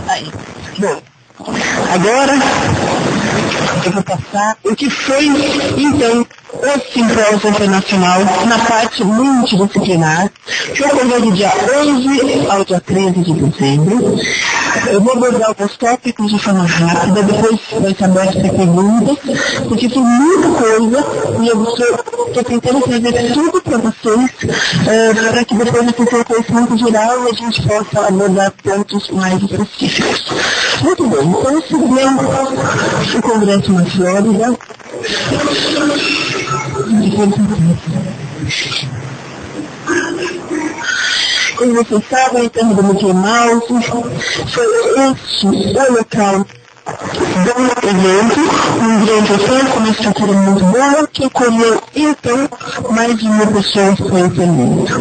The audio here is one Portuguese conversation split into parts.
Aí. Bom, agora eu vou passar o que foi, então, o simpósio internacional na parte multidisciplinar, que ocorreu do dia 11 ao dia 13 de dezembro. Eu vou abordar alguns tópicos de forma rápida, depois vai ser aberto para perguntas, porque tem muita coisa e eu estou tentando trazer tudo para vocês, para que depois eu tenha conhecimento geral e a gente possa abordar pontos mais específicos. Muito bem, então se deu o Congresso na Flórida. Como vocês sabem, a terra do Mickey Mouse foi este o local do evento, um grande hotel com uma estrutura muito boa, que acolheu então mais de 1.000 pessoas para esse evento.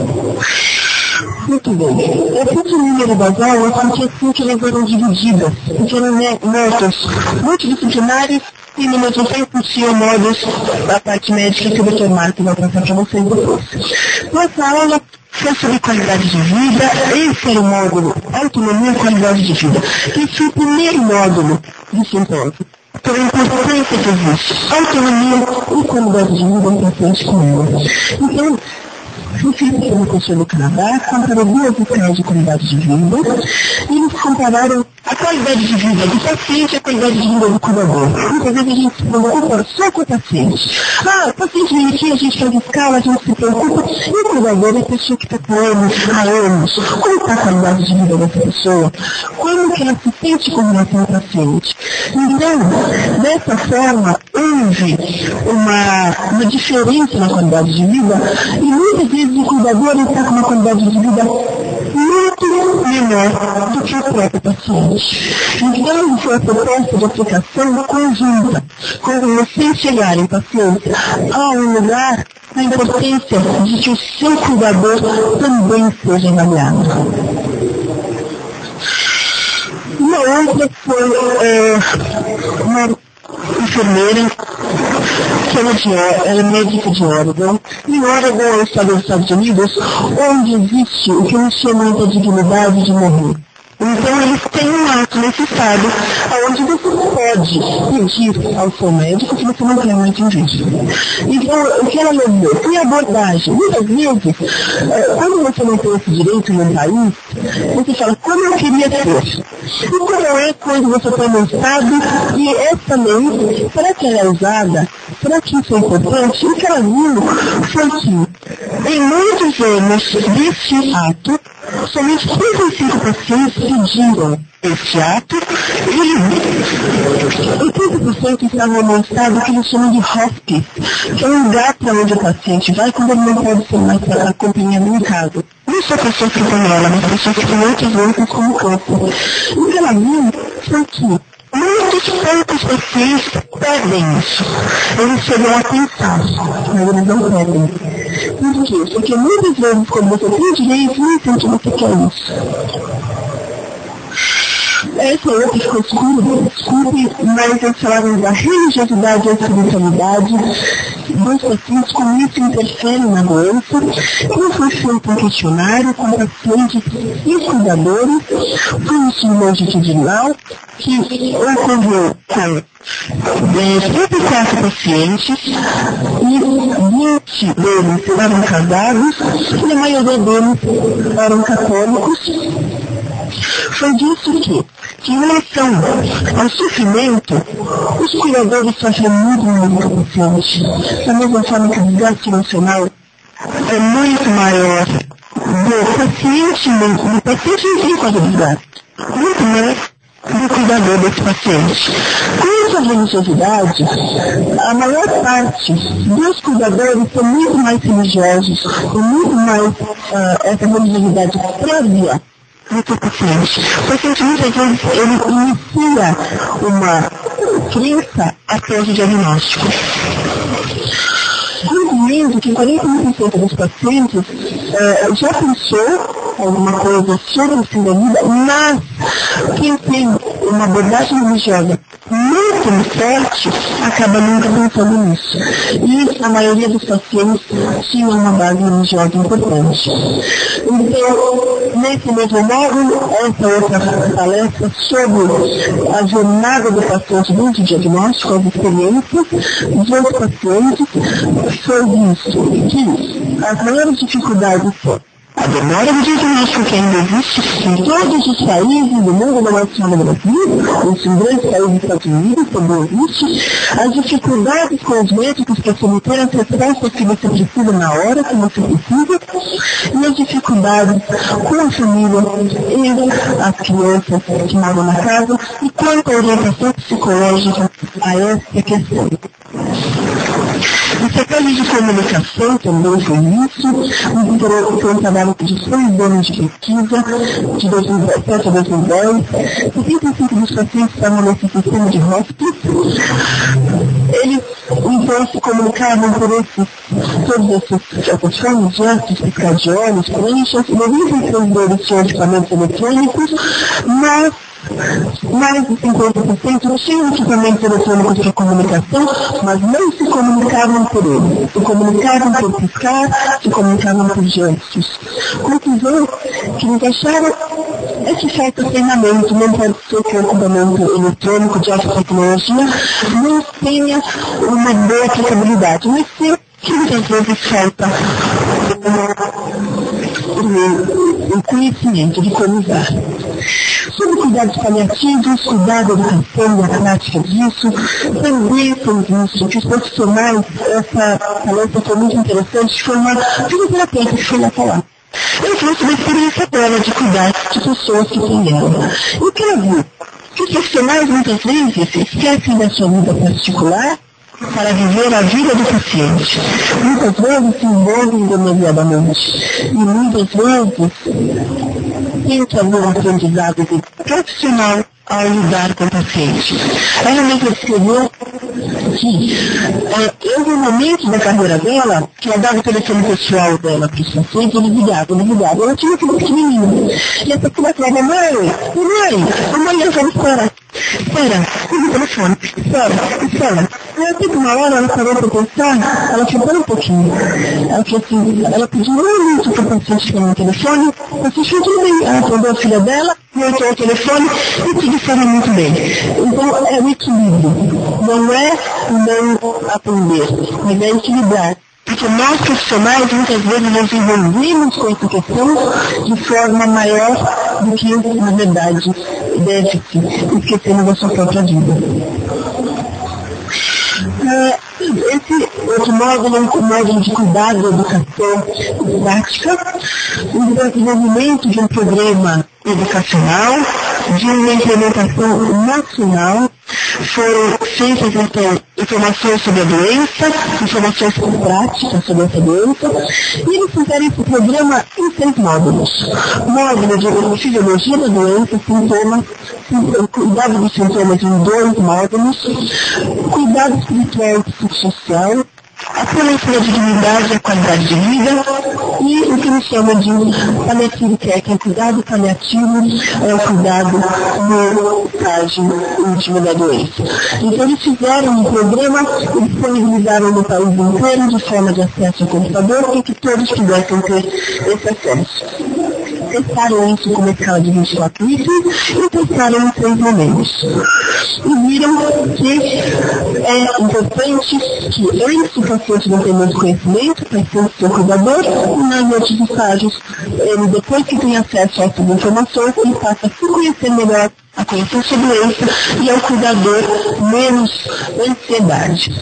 Muito bem. Eu fiz o número das aulas porque assim que elas eram divididas, porque eram módulos multidisciplinares e no mesmo tempo tinha módulos da parte médica que o Dr. Marco vai passar para vocês depois. Nossa aula foi sobre qualidade de vida, esse era o módulo Autonomia e Qualidade de Vida. Esse foi o primeiro módulo do simpósio. Então, a importância que existe, autonomia e qualidade de vida em paciente com ela. Então, o filme que aconteceu no Canadá comparou duas escalas de qualidade de vida e eles compararam a qualidade de vida do paciente e a qualidade de vida do cuidador. Muitas vezes a gente se preocupa só com o paciente. O paciente vem aqui, a gente faz escala, a gente se preocupa, e o cuidador é a pessoa que está com anos, há anos. Como está a qualidade de vida dessa pessoa? Como que ela se sente com relação ao paciente? Então, dessa forma, houve uma diferença na qualidade de vida e muitas vezes o cuidador está com uma qualidade de vida muito menor do que o próprio paciente. Então, foi a proposta de aplicação conjunta. Quando vocês chegarem, pacientes, a um lugar, a importância de que o seu cuidador também seja avaliado. Uma outra foi uma enfermeira, que ela é médica de Oregon, e Oregon é o estado dos Estados Unidos, onde existe o que eles chamam de dignidade de morrer. Então eles têm um ato nesse estado, onde você pode pedir ao seu médico que você não tem mais indígena. Então, o que ela levou foi a abordagem. Muitas vezes, quando você não tem esse direito no país, você fala, como eu queria ter? E como é quando você está no estado e essa lei, será que ela é usada? Será que isso é importante? O que ela viu foi que, em muitos anos desse ato, somente 35 pacientes pediram esse ato e 30% estavam num estado que eles chamam de hospice, que é um lugar para onde o paciente vai quando ele não pode ser mais acompanhado em casa. Não só pessoas que estão nela, mas pessoas que têm outras doenças como câncer. O que ela viu foi que muitos poucos pacientes pedem isso. Eles chegam a pensar, mas eles não pedem. Por quê? Porque muitas vezes, quando você tem direito, nem sente que você quer isso. Essa outra ficou escura, desculpe, mas eles falaram da religiosidade e a espiritualidade dos pacientes, como isso interfere na doença. E foi feito um questionário com pacientes e cuidadores, foi um estudo longitudinal que ocorreu com 34 pacientes e 20 deles eram casados e a maioria deles eram católicos. Foi disso que em relação ao sofrimento, os cuidadores sofrem muito com o paciente. Da mesma forma que o desgaste emocional é muito maior do paciente não tem quase desgaste. Muito mais do cuidador desse paciente. Com essa religiosidade, a maior parte dos cuidadores são muito mais religiosos, com muito mais essa religiosidade prévia do que o paciente. O paciente muitas vezes ele inicia uma crença após o diagnóstico. Concluindo que 41% dos pacientes já pensou alguma coisa sobre o fim da vida, mas quem tem uma abordagem religiosa muito tendo sorte, acaba nunca pensando nisso. E a maioria dos pacientes tinha uma base religiosa importante. Então, nesse mesmo módulo, essa outra palestra sobre a jornada do paciente dentro do diagnóstico, as experiências dos pacientes, foi visto que as maiores dificuldades são a demora do diagnóstico, que ainda existe em todos os países do mundo, não é só no Brasil, os grandes países dos Estados Unidos também existe, as dificuldades com os médicos para se obter as respostas que você precisa na hora que você precisa, e as dificuldades com a família e as crianças que moram na casa, e quanto à orientação psicológica a essa questão. A estratégia de comunicação também foi isso, foi um trabalho de 6 anos de pesquisa, de 2007 a 2010, 75 dos pacientes estavam nesse sistema de hospice. Eles, então, se comunicavam por todas essas formas, gestos, piscar de olhos, pranchas, 93 deles tinham equipamentos eletrônicos, mas mais de 50% tinham equipamentos eletrônicos para comunicação, mas não se comunicavam por ele. Se comunicavam por piscar, se comunicavam por gestos. Conclusão que eles acharam é que falta treinamento, não pode ser que o equipamento eletrônico de alta tecnologia não tenha uma boa aplicabilidade, mas sim que muitas vezes falta o conhecimento de como usar. Sobre cuidados paliativos, cuidado da educação e a prática disso, também foi visto que os profissionais, essa palestra foi muito interessante, foi uma fisioterapeuta que foi lá falar. Eu falei sobre a experiência dela de cuidar de pessoas que têm ela. E o que ela viu? Que os profissionais muitas vezes esquecem da sua vida particular para viver a vida do paciente. Muitas vezes se envolvem demasiadamente. E muitas vezes tem que haver um aprendizado profissional ao lidar com o paciente. Ela mesma escreveu que houve um momento da carreira dela que ela dava o telefone pessoal dela para os pacientes, ele ligava. Ela tinha aquele pequenininho. E essa filha falava, mamãe, eu vou esperar, o telefone, espera. Aí teve uma hora, ela parou para pensar, ela ficou um pouquinho. Ela falou assim, ela pediu um minuto para o paciente ficar no telefone, o paciente falou tudo bem. Ela atendeu a filha dela, voltou ao telefone e tudo foi muito bem. Então é o equilíbrio. Não é não atender, mas é equilibrar. Porque nós profissionais muitas vezes nos envolvemos com essa questão de forma maior do que, na verdade, deve-se, esquecendo da sua própria vida. Esse outro módulo é um módulo de cuidado e educação prática, o desenvolvimento de um programa educacional, de uma implementação nacional. Foram feitas então informações sobre a doença, informações práticas sobre essa doença, e eles fizeram esse programa em 6 módulos. Módulo de fisiologia da doença, sintomas, cuidado dos sintomas em 2 módulos, cuidado espiritual e psicossocial, a promoção da dignidade e a qualidade de vida, e o que eles chamam de paliativo care, que é cuidado paliativo, é o cuidado no estágio último da doença. Então eles fizeram um programa e disponibilizaram no país inteiro de forma de acesso ao computador para que todos pudessem ter esse acesso. Testaram isso com uma escala de 24 itens e testaram em 3 momentos. E viram que é importante que antes o paciente não tenha muito conhecimento, para ser o seu cuidador, e nas outros estágios, ele, depois que tem acesso a essas informações, ele passa a se conhecer melhor, a conhecer sua doença e ao cuidador menos ansiedade.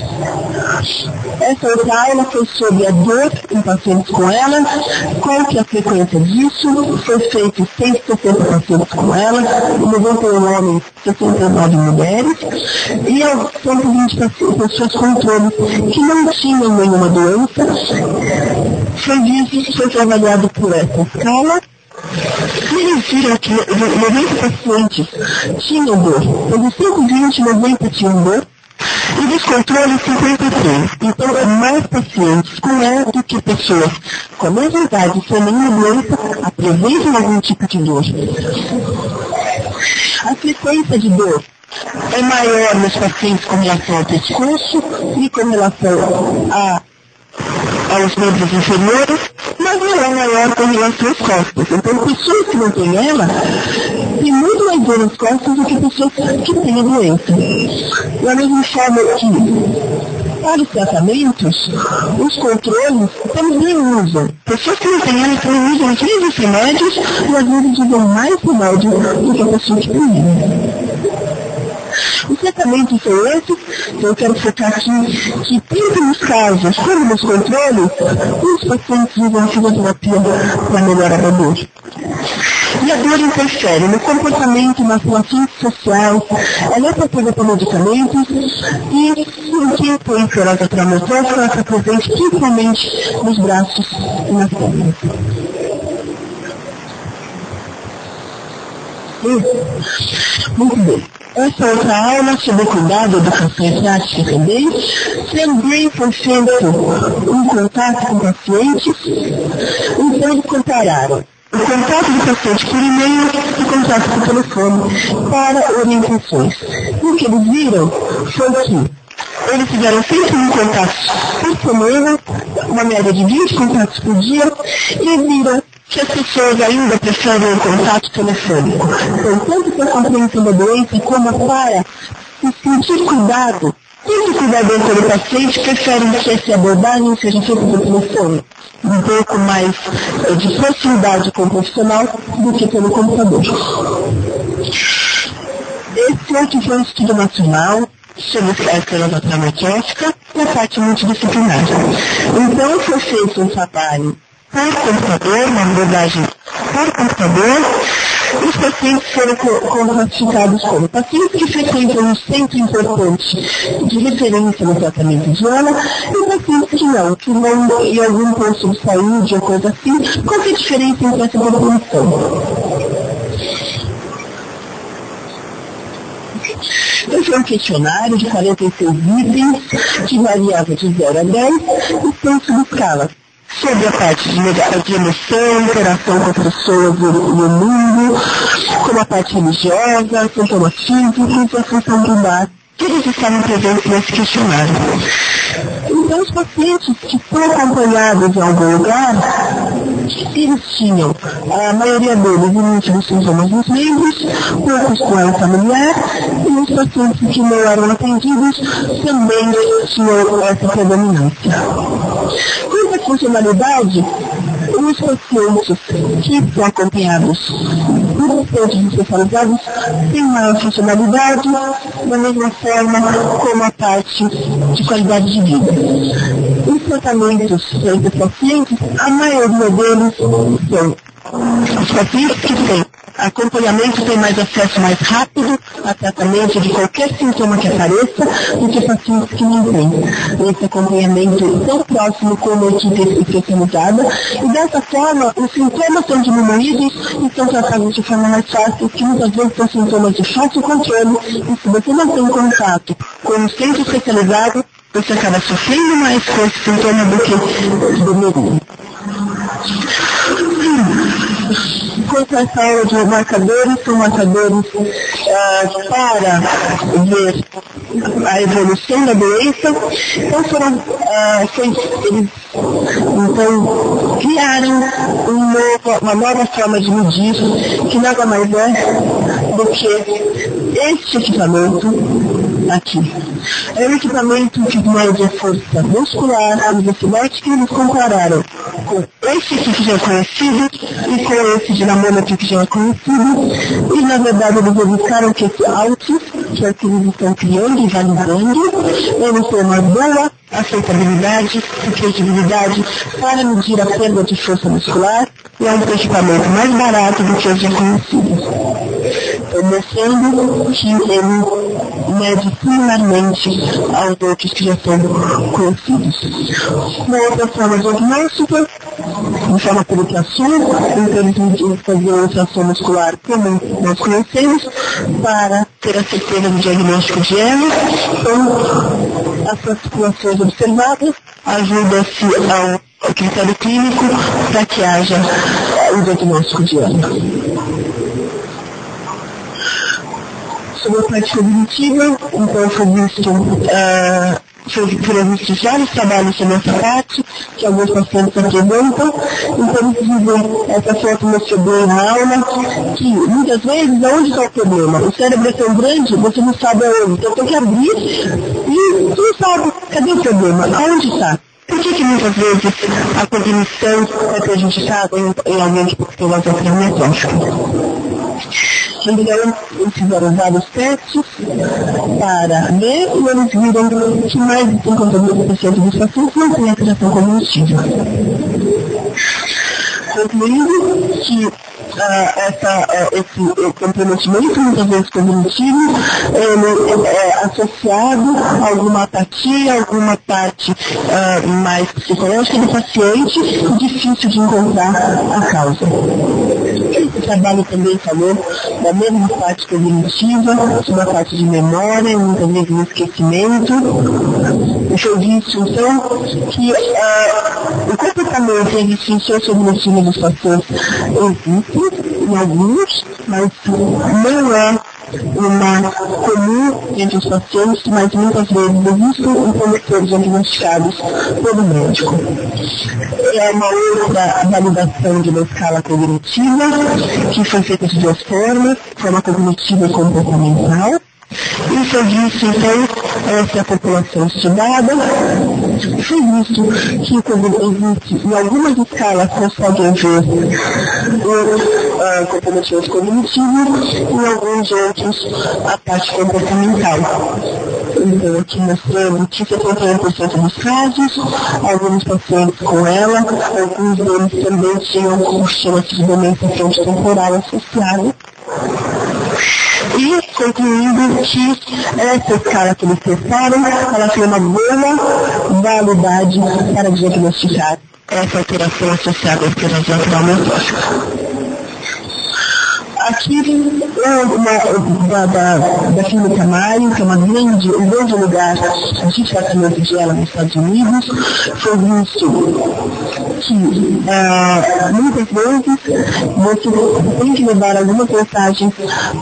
Essa outra aula foi sobre a dor em pacientes com ela, qual que é a frequência disso, foi feito 160 pacientes com ela, 91 homens, 69 mulheres, e 120 pessoas controle que não tinham nenhuma doença. Foi visto, foi avaliado por essa escala. E eles viram que 90 pacientes tinham dor. Dos 120, 90 tinham dor. E dos controles, 53. Então, mais pacientes com ela do que pessoas com a mesma idade, sem nenhuma doença, apresentam algum tipo de dor. A frequência de dor é maior nos pacientes com relação ao pescoço e com relação aos membros inferiores, mas não é maior com relação às costas. Então, pessoas que não têm ela, têm muito mais dor nas costas do que pessoas que têm a doença. Da mesma forma que, para os tratamentos, os controles também usam. Pessoas que não têm ela também usam os mesmos remédios e às vezes usam mais remédio do que a pessoa que tem ela. Os tratamentos são esses, eu quero focar aqui, que tanto nos casos como nos controles, os pacientes usam a fisioterapia para melhorar a dor. E a dor interfere no comportamento, nas relações sociais, ela é tratada por medicamentos e em tempo inferior traumatóxica, ela está presente principalmente nos braços e nas pernas. Muito bem. Essa outra aula sobre cuidado, educação e prática também foi feito um contato com pacientes, então eles compararam o contato do paciente por e-mail e o contato por telefone para orientações. E o que eles viram foi que eles fizeram sempre um contato por semana, uma média de 20 contatos por dia, e viram que as pessoas ainda preferem o contato telefônico. Então, tanto para a compreensão da doença como para se sentir cuidado, tanto o cuidador pelo paciente preferem que essa abordagem seja feita por telefone, um pouco mais de proximidade com o profissional do que pelo computador. Esse outro foi um estudo nacional sobre a esclerose traumatóxica e a parte multidisciplinar. Então, foi feito um trabalho por computador, uma abordagem por computador. Os pacientes foram classificados como pacientes que frequentam um centro importante de referência no tratamento de ela e pacientes que vão em algum posto de saúde ou coisa assim. Qual é a diferença entre essa população? Esse é um questionário de 46 itens que variava de 0 a 10 e tem subescalas sobre a parte de emoção, interação com as pessoas e o mundo, como a parte religiosa, sintomas físicos e a função do lar, que eles estavam presentes nesse questionário. Então, os pacientes que foram acompanhados em algum lugar, eles tinham, a maioria deles, início dos sintomas dos membros, poucos com ela familiar, e os pacientes que não eram atendidos também tinham essa predominância. Quanto à funcionalidade, os pacientes que são acompanhados por centros especializados têm maior funcionalidade, da mesma forma como a parte de qualidade de vida. Os tratamentos entre pacientes, a maioria deles são os pacientes que têm acompanhamento, têm mais acesso mais rápido a tratamento de qualquer sintoma que apareça do que pacientes que não têm esse acompanhamento tão próximo como a equipe especializada, e dessa forma os sintomas são diminuídos e são tratados de forma mais fácil, que muitas vezes são sintomas de fácil controle, e se você não tem contato com um centro especializado, você acaba sofrendo mais com esse sintoma do que do mesmo. Quanto a essa aula de marcadores, são marcadores para ver a evolução da doença. Então, criaram uma nova forma de medir, que nada mais é do que este equipamento aqui. É um equipamento que mede a força muscular, a velocidade que eles compararam com esse que já é conhecido e com esse dinamômetro que já é conhecido, e na verdade eles verificaram que esse ALT, que é o que eles estão criando e validando, ele tem uma boa aceitabilidade e credibilidade para medir a perda de força muscular, e é um equipamento mais barato do que os já conhecidos. Estou mostrando que ele mede similarmente aos outros que já são conhecidos. Uma outra forma diagnóstica, de forma por ultrassom, então eles faziam a ultrassom muscular como nós conhecemos, para ter a certeza do diagnóstico de ela. Então, as articulações observadas ajuda-se ao critério clínico para que haja o diagnóstico de ela. sobre a parte cognitiva, então foi visto foram vistos vários trabalhos sobre essa parte, que alguns pacientes apresentam. Então, eles dizem, essa foto mostrou bem na aula, que muitas vezes, aonde está o problema? O cérebro é tão grande, você não sabe aonde. Então, tem que abrir e não sabe, cadê o problema? Aonde está? Por que muitas vezes a cognição é prejudicada em alguém que tem uma doença neurológica? Então, eles fizeram vários testes para ver e eles viram que mais de 50% dos pacientes não têm alteração cognitiva. Concluindo que esse comprometimento, muitas vezes cognitivo, ele é associado a alguma apatia, alguma parte mais psicológica do paciente, difícil de encontrar a causa. Esse trabalho também falou da mesma parte cognitiva, sobre a parte de memória, muitas vezes no esquecimento. Foi visto, então, que o comportamento e a disfunção cognitiva dos pacientes existe em alguns, mas não é uma comum entre os pacientes, mas muitas vezes existem inconectores diagnosticados pelo médico. É uma outra validação de uma escala cognitiva, que foi feita de duas formas, forma cognitiva e comportamental. E foi visto, então, essa é a população estudada, foi visto que existe, em algumas escalas conseguem ver o comprometimento cognitivo, e em alguns outros a parte comportamental. Então, aqui mostrando que 71% dos casos, alguns pacientes com ela, alguns deles também tinham o que chama-se de demência frontotemporal associada. E concluindo que essa escala que eles testaram, ela tem uma boa validade para diagnosticar essa alteração associada à esclerose lateral amiotrófica. Aqui, da Clínica Mayo, que é um grande lugar de tratamento de ela nos Estados Unidos, foi visto que muitas vezes você tem que levar algumas mensagens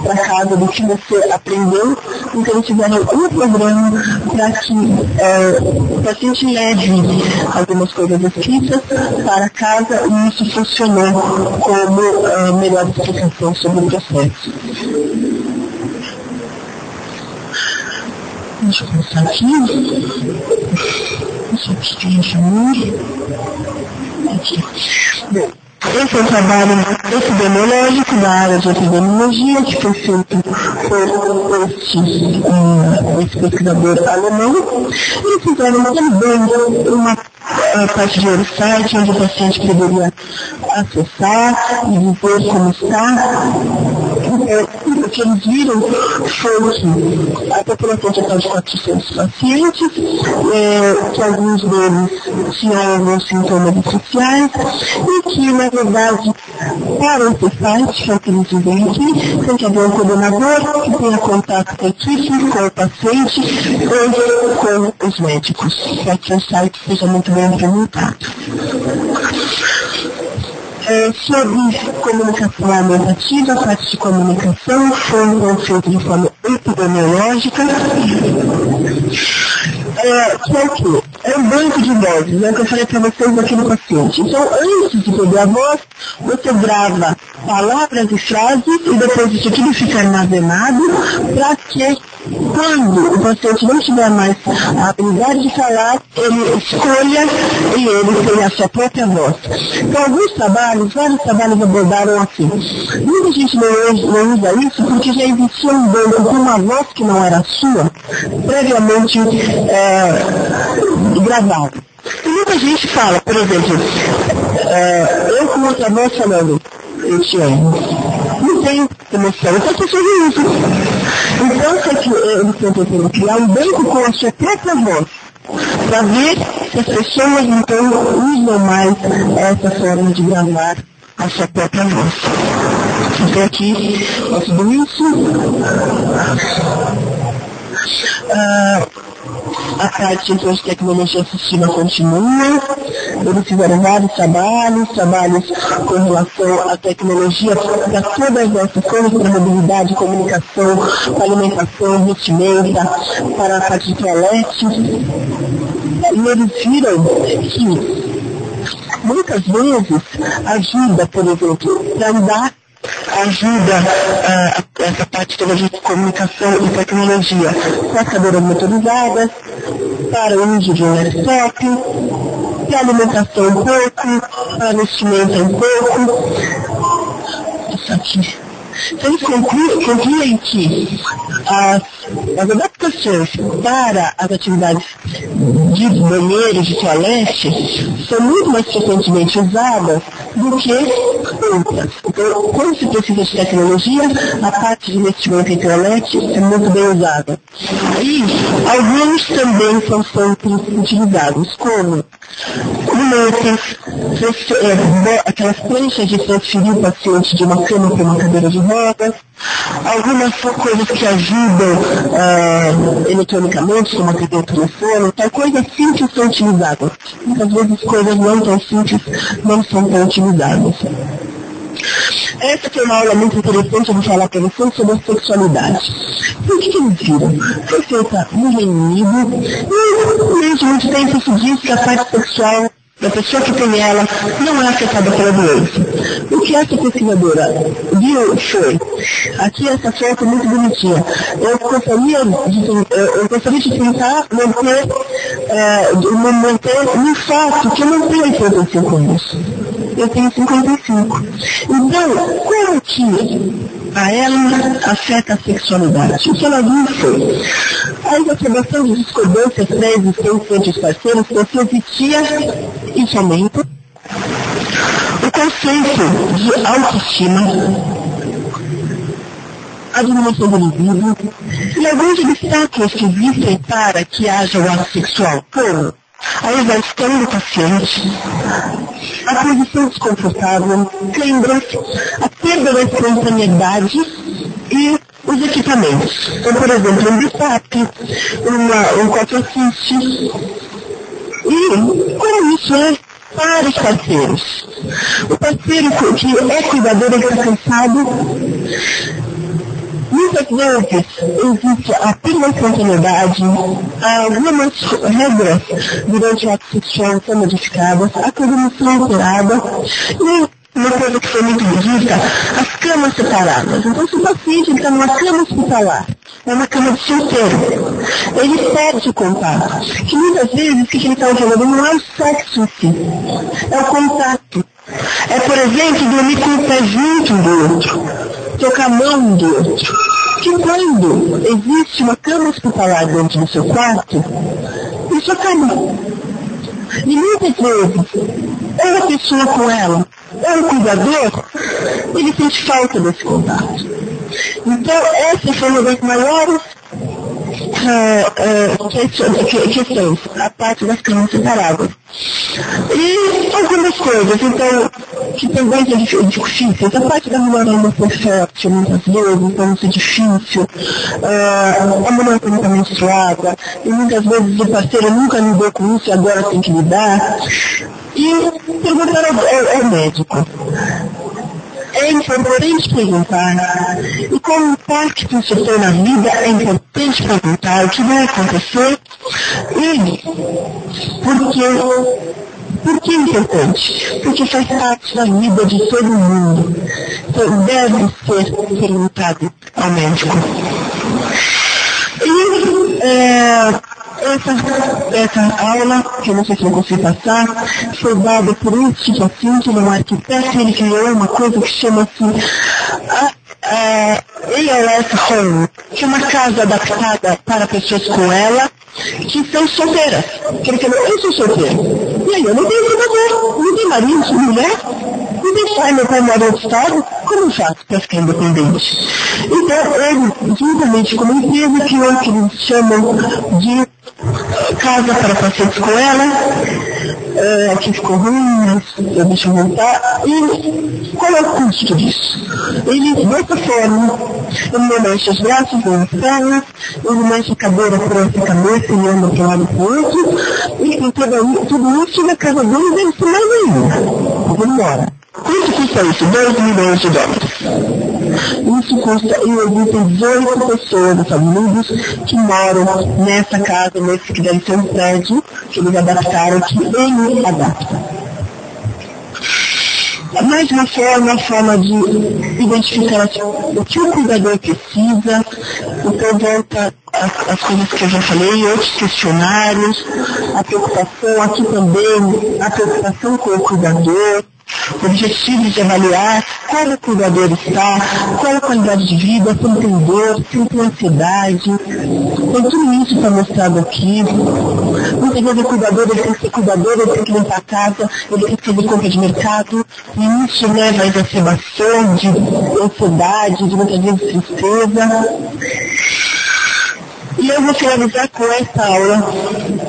para casa do que você aprendeu, então eles fizeram um programa para que o paciente leve algumas coisas escritas para casa, e isso funcionou como melhor explicação sobre o processo. Deixa eu passar aqui. Aqui. Bom, esse é um trabalho epidemiológico da área de epidemiologia, que foi feito por esse pesquisador alemão. Eles fizeram também uma parte de website onde o paciente poderia acessar e dizer como está. O que eles viram foi que a população total de 400 pacientes, que alguns deles tinham alguns sintomas especiais, e que, na verdade, para esse site, que é o que eles dizem aqui, tem que haver um coordenador que tenha contato com a equipe, com o paciente ou com os médicos, para que o site seja muito bem implementado. Sobre comunicação aumentativa, a parte de comunicação foi feita de forma epidemiológica, que é o quê? É um banco de vozes, né, que eu falei para vocês aqui no paciente. Então, antes de pegar a voz, você grava palavras e frases e depois isso tudo fica armazenado para que, quando o paciente não tiver mais a habilidade de falar, ele escolha e ele tenha a sua própria voz. Então, vários trabalhos abordaram assim. Muita gente não usa isso porque já existia um banco com uma voz que não era sua, previamente gravado. E muita gente fala, por exemplo, eu com outra voz falando, eu te amo. Não tem emoção, então as pessoas não usam. Então, eles estão tentando criar um banco com a sua própria voz, para ver se as pessoas então usam mais essa forma de gravar a sua própria voz. Então aqui, tudo isso. A parte então, de tecnologia assistiva continua, Eles fizeram vários trabalhos com relação à tecnologia para todas essas coisas, para mobilidade, comunicação, para alimentação, vestimenta, para a parte de toalete. E eles viram que muitas vezes ajuda, por exemplo, para andar, ajuda essa parte toda de comunicação e tecnologia para cadeiras motorizadas, para o uso de um laptop, para alimentação um pouco, para vestimenta um pouco. Isso aqui. Então, eles concluem que as adaptações para as atividades de banheiro, de toalete, são muito mais frequentemente usadas do que outras. Então, quando se precisa de tecnologia, a parte de investimento em toalete é muito bem usada. E alguns também são sempre utilizados, como aquelas pranchas de transferir o paciente de uma cama para uma cadeira de rodas, algumas coisas que ajudam eletronicamente, como atender o telefone, tal coisa assim que são utilizadas. Muitas vezes coisas não tão simples não são tão utilizadas. Essa foi uma aula muito interessante, eu vou falar para vocês sobre a sexualidade. O que eles viram? Foi feita no Reino Unido e durante muito tempo se diz que a parte sexual da pessoa que tem ela não é afetada pela doença. O que essa pesquisadora viu foi, aqui essa foto é muito bonitinha, eu gostaria de tentar manter um fato que eu não tenho 85 anos. Eu tenho 55. Então, como que a ela afeta a sexualidade? O que ela viu foi a exacerbação de discordâncias pré-existentes entre os parceiros não se existia e somente o conceito de autoestima, a diminuição do libido e alguns obstáculos que existem para que haja o ato sexual, como a exaustão do paciente, a posição desconfortável, câimbras, a perda da espontaneidade e os equipamentos. Então, por exemplo, um bistap, um coprociste. E como isso é para os parceiros? O parceiro que é cuidador, ele está cansado. Muitas vezes existe a perda da espontaneidade, algumas regras durante o ato sexual são modificadas, a cognição alterada e uma coisa que foi muito dita, as camas separadas. Então, se o paciente está numa cama hospitalar, é uma cama de solteiro, ele perde o contato. Que muitas vezes o que ele está falando não é o sexo em si, é o contato. É, por exemplo, dormir com o pé junto do outro, tocar a mão do outro. Que quando existe uma cama hospitalar dentro do seu quarto, isso acaba. E muitas vezes, ou a pessoa com ela, ou o cuidador, ele sente falta desse contato. Então, essa foi uma das maiores questões, a parte das camas separadas. E algumas coisas, então, que também é difícil. A parte da mulher não ser fértil, muitas vezes, então isso é difícil. A mulher está muito menstruada, e muitas vezes o parceiro nunca lidou com isso e agora tem que lidar. E perguntar ao médico. É importante perguntar, e como o impacto isso tem na vida, é importante perguntar o que vai acontecer e por que é importante? Porque faz parte da vida de todo mundo. Então deve ser perguntado ao médico. E essa aula, que eu não sei se eu consigo passar, foi dada por um tipo assim, que é um arquiteto, ele criou uma coisa que chama-se ALS Home, que é uma casa adaptada para pessoas com ela, que são solteiras. Que ele falou, eu sou solteiro. E aí, eu não tenho cuidador, não tenho marido, não tenho mulher, não tenho pai, meu pai mora em outro estado, como eu faço para ficar independente? Então, ele, juntamente com uma empresa, criou o que eles chamam de casa para pacientes com ela, aqui ficou ruim, mas deixa eu voltar. E qual é o custo disso? Ele, dessa forma, ele não mexe os braços, nem as pernas, ele mexe a cadeira por essa cabeça e anda para um lado para o outro, E com tudo isso na casa dele deve ser mais ainda, porque ele mora. Quanto custa isso? 2 milhões de dólares. Isso custa, e existem 18 pessoas dos Estados Unidos que moram nessa casa, nesse que deve ser um prédio, que eles adaptaram, que ele adapta. Mais uma forma de identificar o que o cuidador precisa, então volta as coisas que eu já falei, outros questionários, a preocupação aqui também, a preocupação com o cuidador, objetivos de avaliar como o cuidador está, qual a qualidade de vida, se ele tem dor, se ele tem ansiedade. Então tudo isso está mostrado aqui. Muitas vezes o cuidador, ele tem que ser cuidador, ele tem que limpar a casa, ele tem que fazer compra de mercado, e isso leva a exacerbação de ansiedade, de muitas vezes tristeza. E eu vou finalizar com essa aula,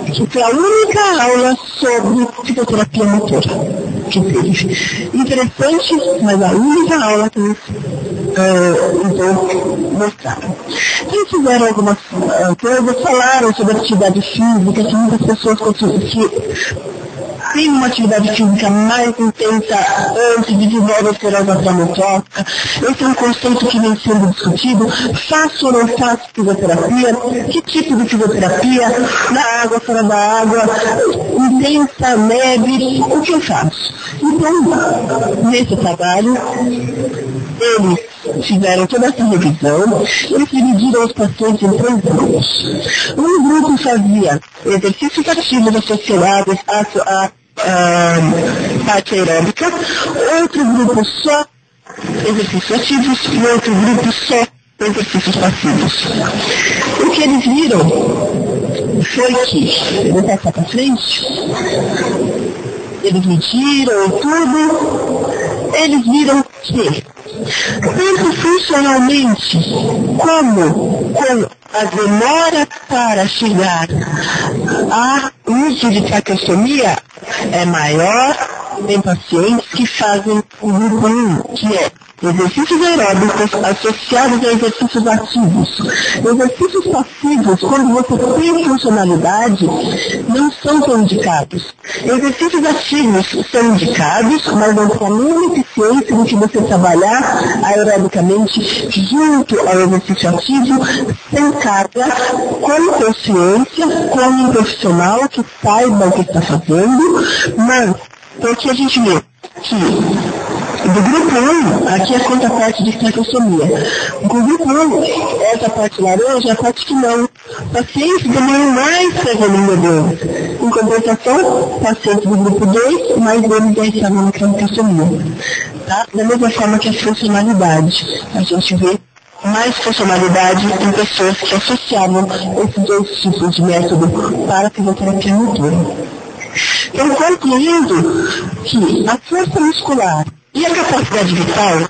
que foi a única aula sobre psicoterapia motora que teve. Interessante, mas a única aula que eles mostraram. Eles fizeram algumas coisas, falaram sobre atividade física, que muitas pessoas que tem uma atividade física mais intensa antes de desenvolver a esclerose atraumatóxica. Esse é um conceito que vem sendo discutido. Faço ou não faço fisioterapia? Que tipo de fisioterapia? Na água, fora da água? Intensa, leve? O que eu faço? Então, nesse trabalho, eles fizeram toda essa revisão. Eles dividiram os pacientes em 3 grupos. Um grupo fazia exercícios ativos associados à parte aeróbica, outro grupo só exercícios ativos e outro grupo só exercícios passivos. O que eles viram foi que, vou passar para frente, eles mediram tudo, eles viram que tanto funcionalmente como com a demora para chegar a uso de traqueostomia é maior em pacientes que fazem o grupo 1, que é exercícios aeróbicos associados a exercícios ativos. Exercícios passivos, quando você tem funcionalidade, não são tão indicados. Exercícios ativos são indicados, mas não tem a mesma eficiência do que você trabalhar aerobicamente junto ao exercício ativo, sem carga, com consciência, com um profissional que saiba o que está fazendo, mas porque a gente vê que do grupo 1, aqui é quanto a parte de traqueostomia. Do grupo 1, essa parte laranja é a parte que não. Pacientes demoram mais para evoluir deles. Em compensação, pacientes do grupo 2, mais deles já estavam na traqueostomia. Tá? Da mesma forma que a funcionalidade. A gente vê mais funcionalidade em pessoas que associavam esses 2 tipos de método para a fisioterapia motora. Então, concluindo que a força muscular e a capacidade vital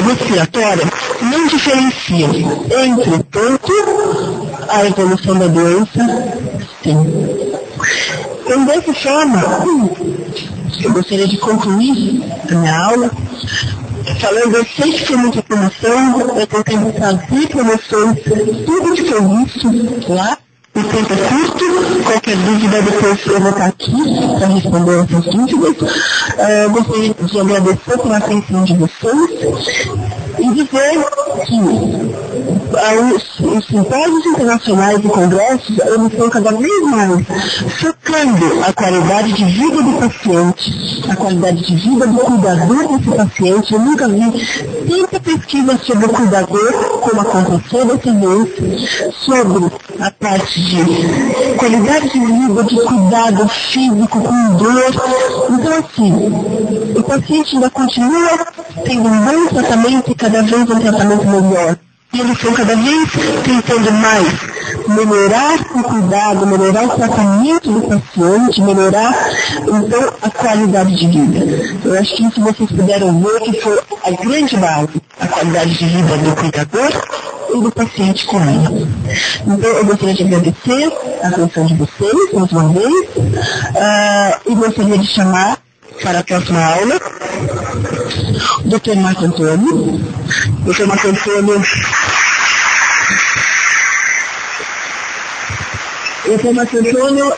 respiratória não diferenciam entre tanto a evolução da doença, sim. Então, dessa forma, eu gostaria de concluir a minha aula falando, eu sei que foi muita promoção, eu tentei trazer promoções, tudo que foi visto lá. O tempo é curto, qualquer dúvida depois eu vou estar aqui para responder essas dúvidas. Gostaria de agradecer pela atenção de vocês e dizer que os simpósios internacionais e congressos, eles estão cada vez mais focando a qualidade de vida do paciente, a qualidade de vida do cuidador desse paciente. Eu nunca vi tanta pesquisa sobre o cuidador como aconteceu dessa vez, sobre a parte de qualidade de vida, de cuidado físico com dor. Então, assim, o paciente ainda continua tendo um bom tratamento e cada vez um tratamento melhor. E eles estão cada vez tentando mais melhorar o cuidado, melhorar o tratamento do paciente, melhorar, então, a qualidade de vida. Eu acho que isso vocês puderam ver que foi a grande base, a qualidade de vida do cuidador e do paciente com ele. Então, eu gostaria de agradecer a atenção de vocês, mais uma vez, e gostaria de chamar para a próxima aula o Dr. Marco Antônio. Dr. Marco Antônio... Dr. Marco Antônio